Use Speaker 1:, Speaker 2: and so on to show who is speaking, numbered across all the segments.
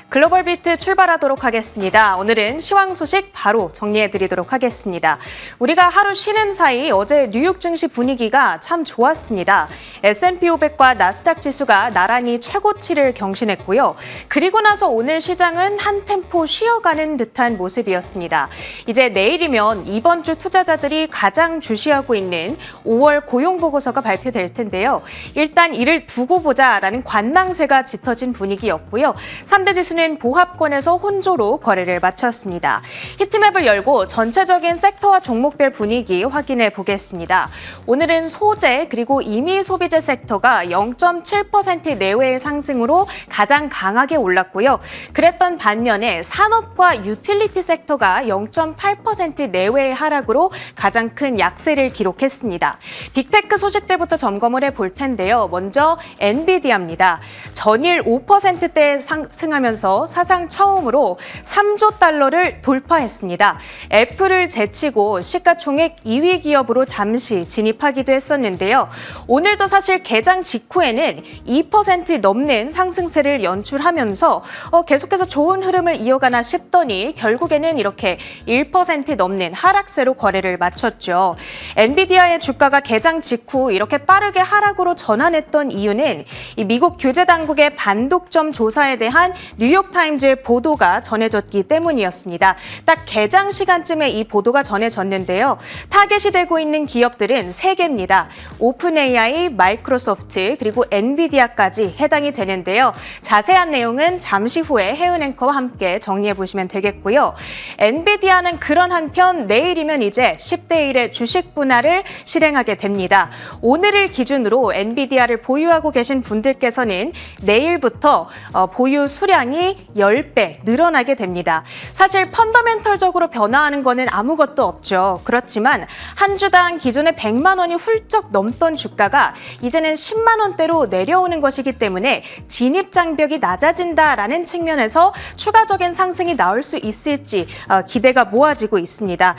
Speaker 1: 글로벌 비트 출발하도록 하겠습니다. 오늘은 시황 소식 바로 정리해드리도록 하겠습니다. 우리가 하루 쉬는 사이 어제 뉴욕 증시 분위기가 참 좋았습니다. S&P 500과 나스닥 지수가 나란히 최고치를 경신했고요. 그리고 나서 오늘 시장은 한 템포 쉬어가는 듯한 모습이었습니다. 이제 내일이면 이번 주 투자자들이 가장 주시하고 있는 5월 고용보고서가 발표될 텐데요. 일단 이를 두고 보자라는 관망세가 짙어진 분위기였고요. 3대 지수는 보합권에서 혼조로 거래를 마쳤습니다. 히트맵을 열고 전체적인 섹터와 종목별 분위기 확인해 보겠습니다. 오늘은 소재 그리고 임의 소비재 섹터가 0.7% 내외의 상승으로 가장 강하게 올랐고요. 그랬던 반면에 산업과 유틸리티 섹터가 0.8% 내외의 하락으로 가장 큰 약세를 기록했습니다. 빅테크 소식들부터 점검을 해볼 텐데요. 먼저 엔비디아입니다. 전일 5%대에 상승하면서 사상 처음으로 3조 달러를 돌파했습니다. 애플을 제치고 시가총액 2위 기업으로 잠시 진입하기도 했었는데요. 오늘도 사실 개장 직후에는 2% 넘는 상승세를 연출하면서 계속해서 좋은 흐름을 이어가나 싶더니 결국에는 이렇게 1% 넘는 하락세로 거래를 마쳤죠. 엔비디아의 주가가 개장 직후 이렇게 빠르게 하락으로 전환했던 이유는 이 미국 규제 당국의 반독점 조사에 대한 뉴욕타임즈의 보도가 전해졌기 때문이었습니다. 딱 개장 시간쯤에 이 보도가 전해졌는데요. 타겟이 되고 있는 기업들은 3개입니다. 오픈 AI, 마이크로소프트, 그리고 엔비디아까지 해당이 되는데요. 자세한 내용은 잠시 후에 혜은 앵커와 함께 정리해 보시면 되겠고요. 엔비디아는 그런 한편 내일이면 이제 10대 1의 주식 분할을 실행하게 됩니다. 오늘을 기준으로 엔비디아를 보유하고 계신 분들께서는 내일부터 보유 수량이 10배 늘어나게 됩니다. 사실 펀더멘털적으로 변화하는 거는 아무것도 없죠. 그렇지만 한 주당 기존에 100만 원이 훌쩍 넘던 주가가 이제는 10만 원대로 내려오는 것이기 때문에 진입 장벽이 낮아진다라는 측면에서 추가적인 상승이 나올 수 있을지 기대가 모아지고 있습니다.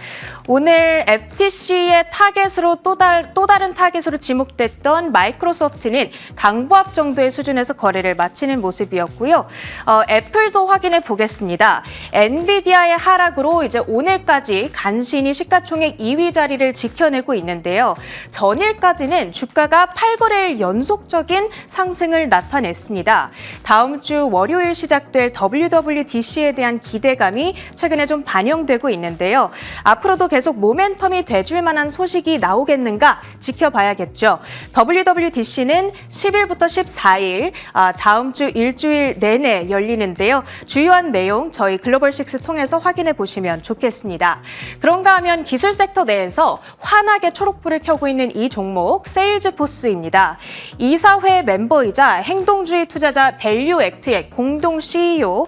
Speaker 1: 오늘 FTC의 타겟으로 또 다른 타겟으로 지목됐던 마이크로소프트는 강보합 정도의 수준에서 거래를 마치는 모습이었고요. 애플도 확인해 보겠습니다. 엔비디아의 하락으로 이제 오늘까지 간신히 시가총액 2위 자리를 지켜내고 있는데요. 전일까지는 주가가 8거래일 연속적인 상승을 나타냈습니다. 다음 주 월요일 시작될 WWDC에 대한 기대감이 최근에 좀 반영되고 있는데요. 앞으로도 계속 모멘텀이 돼줄 만한 소식이 나오겠는가 지켜봐야겠죠. WWDC는 10일부터 14일 다음 주 일주일 내내 열리는데요. 주요한 내용 저희 글로벌6 통해서 확인해 보시면 좋겠습니다. 그런가 하면 기술 섹터 내에서 환하게 초록불을 켜고 있는 이 종목 세일즈포스입니다. 이사회 멤버이자 행동주의 투자자 밸류액트의 공동 CEO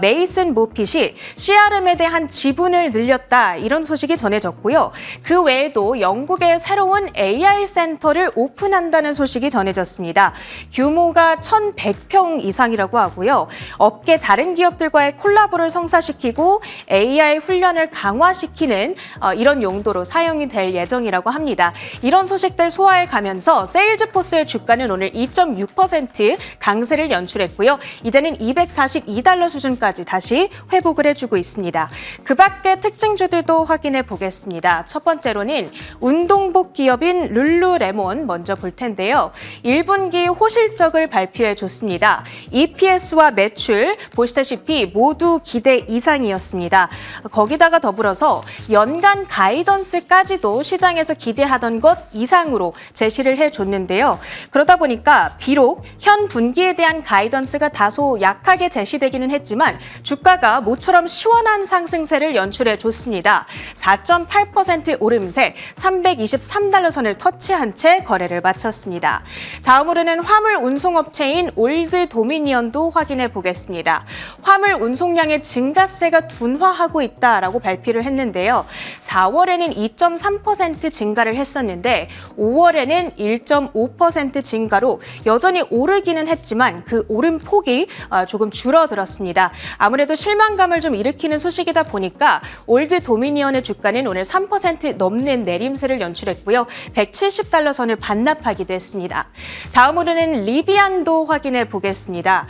Speaker 1: 메이슨 모핏이 CRM에 대한 지분을 늘렸다 이런 소식이 전해졌고요. 그 외에도 영국의 새로운 AI 센터를 오픈한다는 소식이 전해졌습니다. 규모가 1,100평 이상이라고 하고요. 업계 다른 기업들과의 콜라보를 성사시키고 AI 훈련을 강화시키는 이런 용도로 사용이 될 예정이라고 합니다. 이런 소식들 소화해 가면서 세일즈포스의 주가는 오늘 2.6% 강세를 연출했고요. 이제는 242달러 수준까지 다시 회복을 해주고 있습니다. 그 밖에 특징주들도 확인해 보겠습니다. 첫 번째로는 운동복 기업인 룰루레몬 먼저 볼 텐데요. 1분기 호실적을 발표해 줬습니다. EPS와 매출 보시다시피 모두 기대 이상이었습니다. 거기다가 더불어서 연간 가이던스까지도 시장에서 기대하던 것 이상으로 제시를 해줬는데요. 그러다 보니까 비록 현 분기에 대한 가이던스가 다소 약하게 제시되기는 했지만 주가가 모처럼 시원한 상승세를 연출해줬습니다. 4.8% 오름세 323달러 선을 터치한 채 거래를 마쳤습니다. 다음으로는 화물 운송업체인 올드 도미니언도 확인해 보겠습니다. 나왔습니다. 화물 운송량의 증가세가 둔화하고 있다라고 발표를 했는데요. 4월에는 2.3% 증가를 했었는데 5월에는 1.5% 증가로 여전히 오르기는 했지만 그 오름 폭이 조금 줄어들었습니다. 아무래도 실망감을 좀 일으키는 소식이다 보니까 올드 도미니언의 주가는 오늘 3% 넘는 내림세를 연출했고요. 170달러 선을 반납하기도 했습니다. 다음으로는 리비안도 확인해 보겠습니다.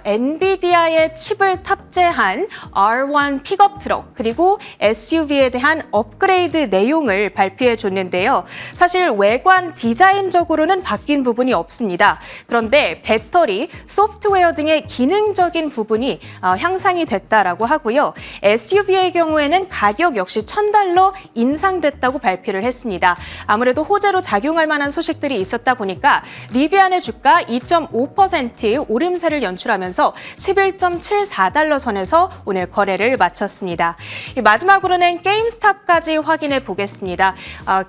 Speaker 1: 엔비디아의 칩을 탑재한 R1 픽업 트럭 그리고 SUV에 대한 업그레이드 내용을 발표해 줬는데요. 사실 외관 디자인적으로는 바뀐 부분이 없습니다. 그런데 배터리, 소프트웨어 등의 기능적인 부분이 향상이 됐다라고 하고요. SUV의 경우에는 가격 역시 $1,000 인상됐다고 발표를 했습니다. 아무래도 호재로 작용할 만한 소식들이 있었다 보니까 리비안의 주가 2.5% 오름세를 연출하면서 11.74달러 선에서 오늘 거래를 마쳤습니다. 마지막으로는 게임스탑까지 확인해 보겠습니다.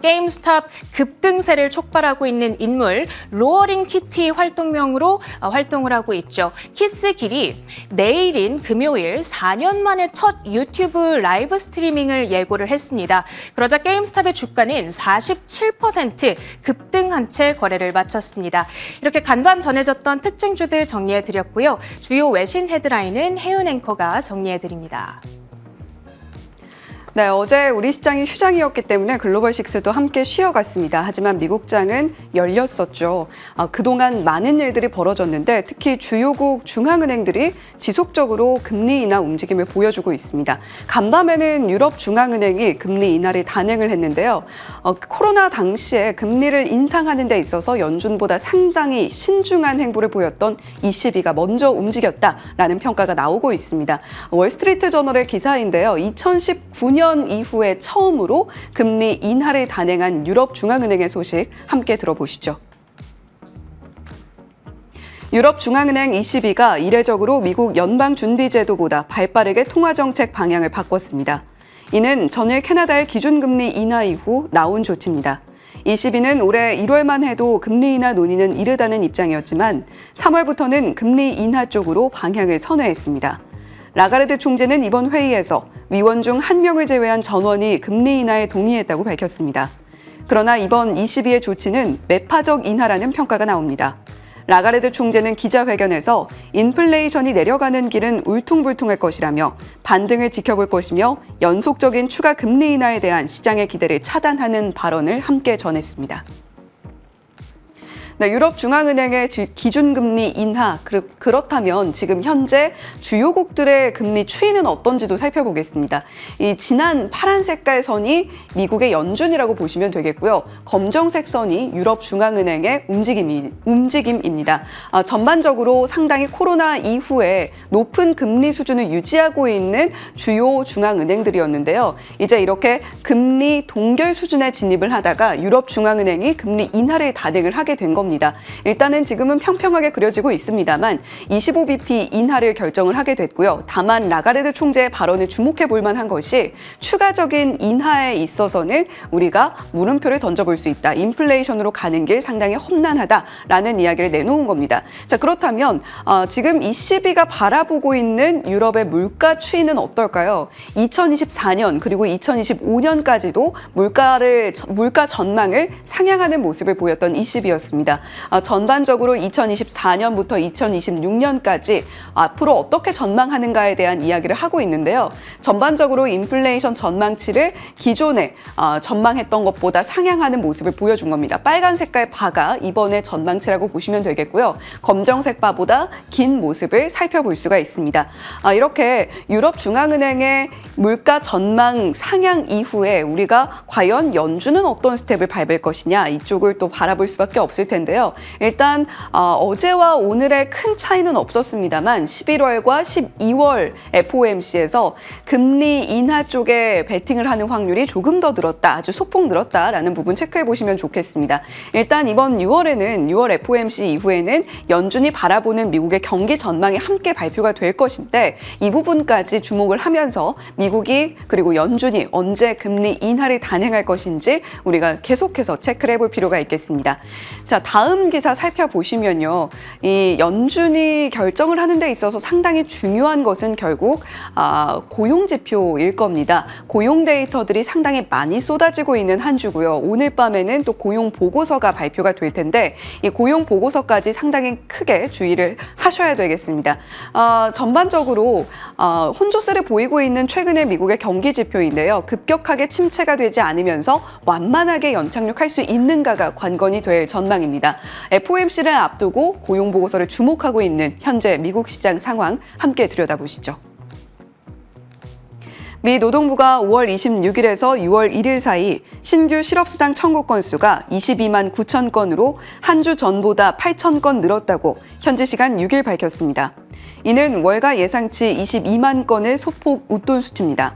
Speaker 1: 게임스탑 급등세를 촉발하고 있는 인물 로어링 키티 활동명으로 활동을 하고 있죠. 키스길이 내일인 금요일 4년 만에 첫 유튜브 라이브 스트리밍을 예고를 했습니다. 그러자 게임스탑의 주가는 47% 급등한 채 거래를 마쳤습니다. 이렇게 간밤 전해졌던 특징주들 정리해드렸고요. 주요 외신 헤드라인은 혜은 앵커가 정리해드립니다.
Speaker 2: 네, 어제 우리 시장이 휴장이었기 때문에 글로벌6도 함께 쉬어갔습니다. 하지만 미국장은 열렸었죠. 그동안 많은 일들이 벌어졌는데 특히 주요국 중앙은행들이 지속적으로 금리 인하 움직임을 보여주고 있습니다. 간밤에는 유럽 중앙은행이 금리 인하를 단행을 했는데요. 코로나 당시에 금리를 인상하는 데 있어서 연준보다 상당히 신중한 행보를 보였던 ECB가 먼저 움직였다라는 평가가 나오고 있습니다. 월스트리트 저널의 기사인데요. 2019년 이후에 처음으로 금리 인하를 단행한 유럽 중앙은행의 소식 함께 들어보시죠. 유럽 중앙은행 ECB가 이례적으로 미국 연방준비제도보다 발빠르게 통화정책 방향을 바꿨습니다. 이는 전일 캐나다의 기준금리 인하 이후 나온 조치입니다. ECB는 올해 1월만 해도 금리 인하 논의는 이르다는 입장이었지만 3월부터는 금리 인하 쪽으로 방향을 선회했습니다. 라가르드 총재는 이번 회의에서 위원 중 1명을 제외한 전원이 금리 인하에 동의했다고 밝혔습니다. 그러나 이번 ECB의 조치는 매파적 인하라는 평가가 나옵니다. 라가르드 총재는 기자회견에서 인플레이션이 내려가는 길은 울퉁불퉁할 것이라며 반등을 지켜볼 것이며 연속적인 추가 금리 인하에 대한 시장의 기대를 차단하는 발언을 함께 전했습니다. 네, 유럽 중앙은행의 기준금리 인하, 그렇다면 지금 현재 주요국들의 금리 추이는 어떤지도 살펴보겠습니다. 이 진한 파란 색깔 선이 미국의 연준이라고 보시면 되겠고요. 검정색 선이 유럽 중앙은행의 움직임입니다. 전반적으로 상당히 코로나 이후에 높은 금리 수준을 유지하고 있는 주요 중앙은행들이었는데요. 이제 이렇게 금리 동결 수준에 진입을 하다가 유럽 중앙은행이 금리 인하를 단행을 하게 된 겁니다. 일단은 지금은 평평하게 그려지고 있습니다만 25bp 인하를 결정을 하게 됐고요. 다만 라가르드 총재의 발언을 주목해 볼 만한 것이 추가적인 인하에 있어서는 우리가 물음표를 던져볼 수 있다. 인플레이션으로 가는 길 상당히 험난하다라는 이야기를 내놓은 겁니다. 자, 그렇다면 지금 ECB가 바라보고 있는 유럽의 물가 추이는 어떨까요? 2024년 그리고 2025년까지도 물가 전망을 상향하는 모습을 보였던 ECB였습니다. 전반적으로 2024년부터 2026년까지 앞으로 어떻게 전망하는가에 대한 이야기를 하고 있는데요. 전반적으로 인플레이션 전망치를 기존에 전망했던 것보다 상향하는 모습을 보여준 겁니다. 빨간 색깔 바가 이번에 전망치라고 보시면 되겠고요. 검정색 바보다 긴 모습을 살펴볼 수가 있습니다. 이렇게 유럽 중앙은행의 물가 전망 상향 이후에 우리가 과연 연준은 어떤 스텝을 밟을 것이냐 이쪽을 또 바라볼 수밖에 없을 텐데요. 일단 어제와 오늘의 큰 차이는 없었습니다만 11월과 12월 FOMC에서 금리 인하 쪽에 베팅을 하는 확률이 조금 더 늘었다, 아주 소폭 늘었다라는 부분 체크해 보시면 좋겠습니다. 일단 이번 6월 FOMC 이후에는 연준이 바라보는 미국의 경기 전망이 함께 발표가 될 것인데 이 부분까지 주목을 하면서 미국이 그리고 연준이 언제 금리 인하를 단행할 것인지 우리가 계속해서 체크를 해볼 필요가 있겠습니다. 자, 다음 기사 살펴보시면요. 이 연준이 결정을 하는 데 있어서 상당히 중요한 것은 결국 고용 지표일 겁니다. 고용 데이터들이 상당히 많이 쏟아지고 있는 한 주고요. 오늘 밤에는 또 고용 보고서가 발표가 될 텐데 이 고용 보고서까지 상당히 크게 주의를 하셔야 되겠습니다. 전반적으로 혼조세를 보이고 있는 최근의 미국의 경기 지표인데요. 급격하게 침체가 되지 않으면서 완만하게 연착륙할 수 있는가가 관건이 될 전망입니다. FOMC를 앞두고 고용 보고서를 주목하고 있는 현재 미국 시장 상황 함께 들여다보시죠. 미 노동부가 5월 26일에서 6월 1일 사이 신규 실업수당 청구 건수가 22만 9천 건으로 한 주 전보다 8천 건 늘었다고 현지 시간 6일 밝혔습니다. 이는 월가 예상치 22만 건을 소폭 웃돈 수치입니다.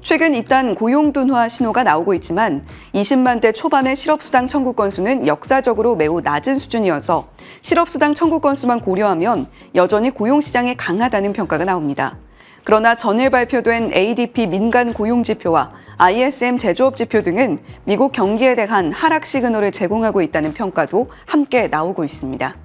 Speaker 2: 최근 잇단 고용 둔화 신호가 나오고 있지만 20만대 초반의 실업수당 청구 건수는 역사적으로 매우 낮은 수준이어서 실업수당 청구 건수만 고려하면 여전히 고용시장이 강하다는 평가가 나옵니다. 그러나 전일 발표된 ADP 민간 고용 지표와 ISM 제조업 지표 등은 미국 경기에 대한 하락 시그널을 제공하고 있다는 평가도 함께 나오고 있습니다.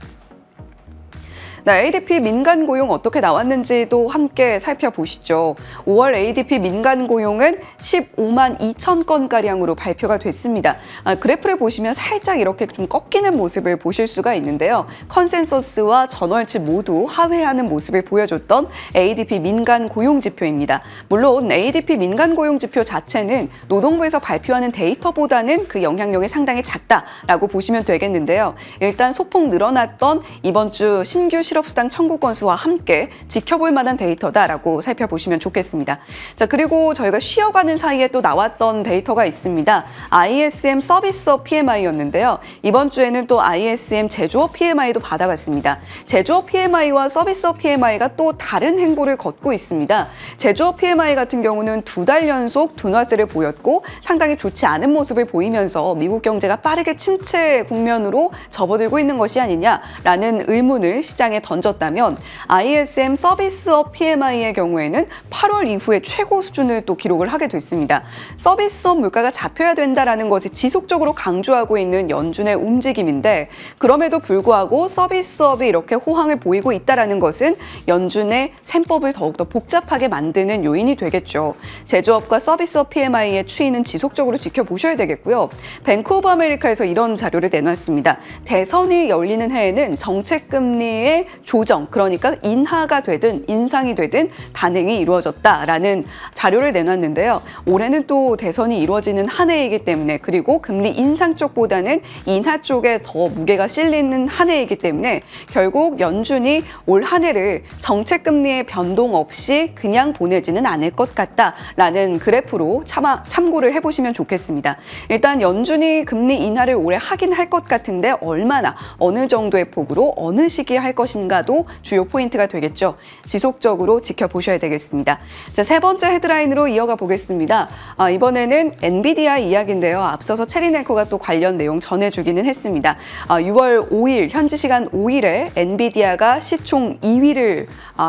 Speaker 2: ADP 민간 고용 어떻게 나왔는지도 함께 살펴보시죠. 5월 ADP 민간 고용은 15만 2천 건가량으로 발표가 됐습니다. 그래프를 보시면 살짝 이렇게 좀 꺾이는 모습을 보실 수가 있는데요. 컨센서스와 전월치 모두 하회하는 모습을 보여줬던 ADP 민간 고용 지표입니다. 물론 ADP 민간 고용 지표 자체는 노동부에서 발표하는 데이터보다는 그 영향력이 상당히 작다라고 보시면 되겠는데요. 일단 소폭 늘어났던 이번 주 신규 실업수당 청구 건수와 함께 지켜볼 만한 데이터다라고 살펴보시면 좋겠습니다. 자, 그리고 저희가 쉬어가는 사이에 또 나왔던 데이터가 있습니다. ISM 서비스업 PMI였는데요. 이번 주에는 또 ISM 제조업 PMI도 받아봤습니다. 제조업 PMI와 서비스업 PMI가 또 다른 행보를 걷고 있습니다. 제조업 PMI 같은 경우는 2달 연속 둔화세를 보였고 상당히 좋지 않은 모습을 보이면서 미국 경제가 빠르게 침체 국면으로 접어들고 있는 것이 아니냐라는 의문을 시장에 던졌다면 ISM 서비스업 PMI의 경우에는 8월 이후에 최고 수준을 또 기록을 하게 됐습니다. 서비스업 물가가 잡혀야 된다라는 것을 지속적으로 강조하고 있는 연준의 움직임인데 그럼에도 불구하고 서비스업이 이렇게 호황을 보이고 있다라는 것은 연준의 셈법을 더욱더 복잡하게 만드는 요인이 되겠죠. 제조업과 서비스업 PMI의 추이는 지속적으로 지켜보셔야 되겠고요. 뱅크 오브 아메리카에서 이런 자료를 내놨습니다. 대선이 열리는 해에는 정책금리의 조정, 그러니까 인하가 되든 인상이 되든 단행이 이루어졌다라는 자료를 내놨는데요. 올해는 또 대선이 이루어지는 한 해이기 때문에 그리고 금리 인상 쪽보다는 인하 쪽에 더 무게가 실리는 한 해이기 때문에 결국 연준이 올 한 해를 정책금리의 변동 없이 그냥 보내지는 않을 것 같다라는 그래프로 참고를 해보시면 좋겠습니다. 일단 연준이 금리 인하를 올해 하긴 할 것 같은데 얼마나, 어느 정도의 폭으로, 어느 시기에 할 것인가도 주요 포인트가 되겠죠. 지속적으로 지켜보셔야 되겠습니다. 자, 세 번째 헤드라인으로 이어가 보겠습니다. 이번에는 엔비디아 이야기인데요. 앞서서 체리넬코가 또 관련 내용 전해주기는 했습니다. 6월 5일, 현지 시간 5일에 엔비디아가 시총 2위를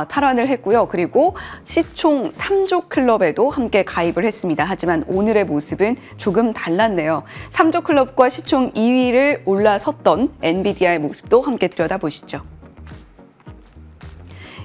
Speaker 2: 탈환을 했고요. 그리고 시총 3조 클럽에도 함께 가입을 했습니다. 하지만 오늘의 모습은 조금 달랐네요. 3조 클럽과 시총 2위를 올라섰던 엔비디아의 모습도 함께 들여다보시죠.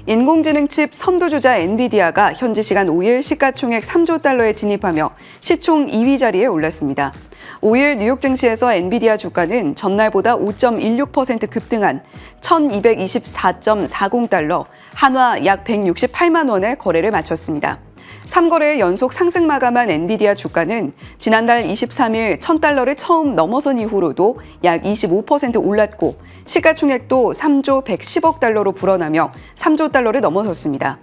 Speaker 2: 인공지능 칩 선두주자 엔비디아가 현지 시간 5일 시가총액 3조 달러에 진입하며 시총 2위 자리에 올랐습니다. 5일 뉴욕 증시에서 엔비디아 주가는 전날보다 5.16% 급등한 1,224.40달러, 한화 약 168만 원의 거래를 마쳤습니다. 3거래의 연속 상승 마감한 엔비디아 주가는 지난달 23일 1,000달러를 처음 넘어선 이후로도 약 25% 올랐고 시가총액도 3조 110억 달러로 불어나며 3조 달러를 넘어섰습니다.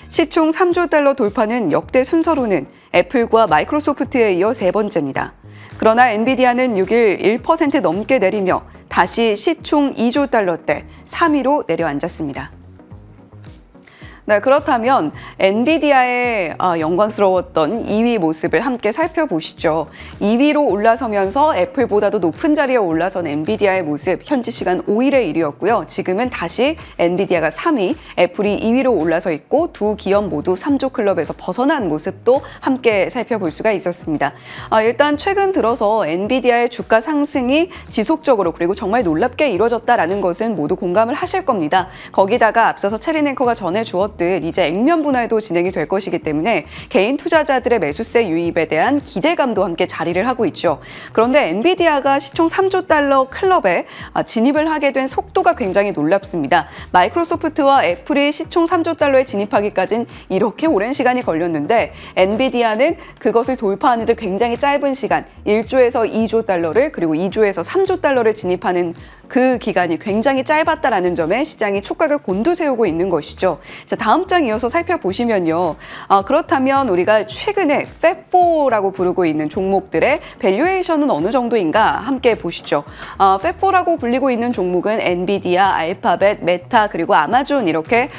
Speaker 2: 시총 3조 달러 돌파는 역대 순서로는 애플과 마이크로소프트에 이어 세 번째입니다. 그러나 엔비디아는 6일 1% 넘게 내리며 다시 시총 2조 달러대 3위로 내려앉았습니다. 네, 그렇다면 엔비디아의 영광스러웠던 2위 모습을 함께 살펴보시죠. 2위로 올라서면서 애플보다도 높은 자리에 올라선 엔비디아의 모습, 현지 시간 5일의 일이었고요. 지금은 다시 엔비디아가 3위, 애플이 2위로 올라서 있고 두 기업 모두 3조 클럽에서 벗어난 모습도 함께 살펴볼 수가 있었습니다. 일단 최근 들어서 엔비디아의 주가 상승이 지속적으로 그리고 정말 놀랍게 이루어졌다라는 것은 모두 공감을 하실 겁니다. 거기다가 앞서서 체린 앵커가 전해주었듯 이제 액면 분할도 진행이 될 것이기 때문에 개인 투자자들의 매수세 유입에 대한 기대감도 함께 자리를 하고 있죠. 그런데 엔비디아가 시총 3조 달러 클럽에 진입을 하게 된 속도가 굉장히 놀랍습니다. 마이크로소프트와 애플이 시총 3조 달러에 진입하기까지는 이렇게 오랜 시간이 걸렸는데 엔비디아는 그것을 돌파하는 데 굉장히 짧은 시간 1조에서 2조 달러를 그리고 2조에서 3조 달러를 진입하는 그 기간이 굉장히 짧았다라는 점에 시장이 촉각을 곤두세우고 있는 것이죠. 자, 다음 장 이어서 살펴보시면요. 그렇다면 우리가 최근에 팹4라고 부르고 있는 종목들의 밸류에이션은 어느 정도인가 함께 보시죠. 팹4라고 불리고 있는 종목은 엔비디아, 알파벳, 메타 그리고 아마존 이렇게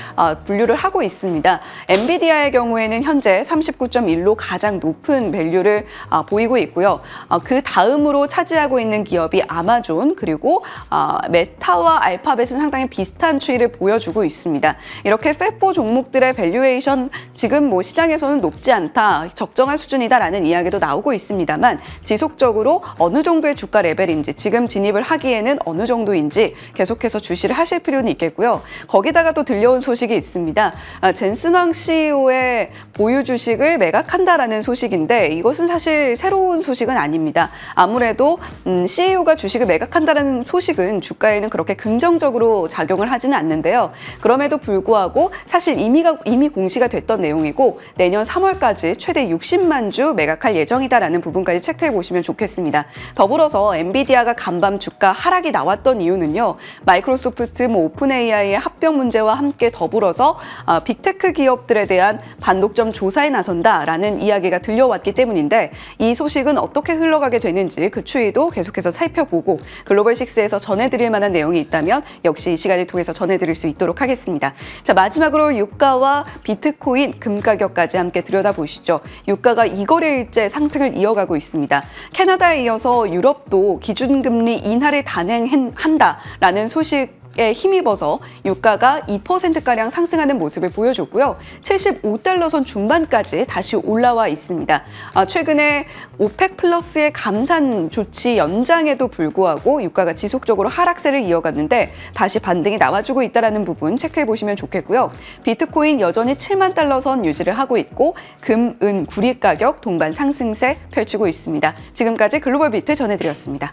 Speaker 2: 분류를 하고 있습니다. 엔비디아의 경우에는 현재 39.1로 가장 높은 밸류를 보이고 있고요. 그 다음으로 차지하고 있는 기업이 아마존 그리고 메타와 알파벳은 상당히 비슷한 추이를 보여주고 있습니다. 이렇게 팹4 종목들의 밸류에이션 지금 뭐 시장에서는 높지 않다, 적정한 수준이다라는 이야기도 나오고 있습니다만 지속적으로 어느 정도의 주가 레벨인지 지금 진입을 하기에는 어느 정도인지 계속해서 주시를 하실 필요는 있겠고요. 거기다가 또 들려온 소식이 있습니다. 젠슨 황 CEO의 보유 주식을 매각한다라는 소식인데 이것은 사실 새로운 소식은 아닙니다. 아무래도 CEO가 주식을 매각한다라는 소식은 주가에는 그렇게 긍정적으로 작용을 하지는 않는데요. 그럼에도 불구하고 사실 이미 공시가 됐던 내용이고 내년 3월까지 최대 60만 주 매각할 예정이다라는 부분까지 체크해 보시면 좋겠습니다. 더불어서 엔비디아가 간밤 주가 하락이 나왔던 이유는요. 마이크로소프트, 오픈 AI의 합병 문제와 함께 더불어서 빅테크 기업들에 대한 반독점 조사에 나선다라는 이야기가 들려왔기 때문인데 이 소식은 어떻게 흘러가게 되는지 그 추이도 계속해서 살펴보고 글로벌 식스에서 전해드릴 만한 내용이 있다면 역시 이 시간을 통해서 전해드릴 수 있도록 하겠습니다. 자, 마지막으로 유가와 비트코인, 금 가격까지 함께 들여다보시죠. 유가가 2거래일째 상승을 이어가고 있습니다. 캐나다에 이어서 유럽도 기준금리 인하를 단행한다라는 소식 에 힘입어서 유가가 2%가량 상승하는 모습을 보여줬고요. 75달러 선 중반까지 다시 올라와 있습니다. 최근에 오펙 플러스의 감산 조치 연장에도 불구하고 유가가 지속적으로 하락세를 이어갔는데 다시 반등이 나와주고 있다는 부분 체크해 보시면 좋겠고요. 비트코인 여전히 7만 달러 선 유지를 하고 있고 금, 은, 구리 가격 동반 상승세 펼치고 있습니다. 지금까지 글로벌 비트 전해드렸습니다.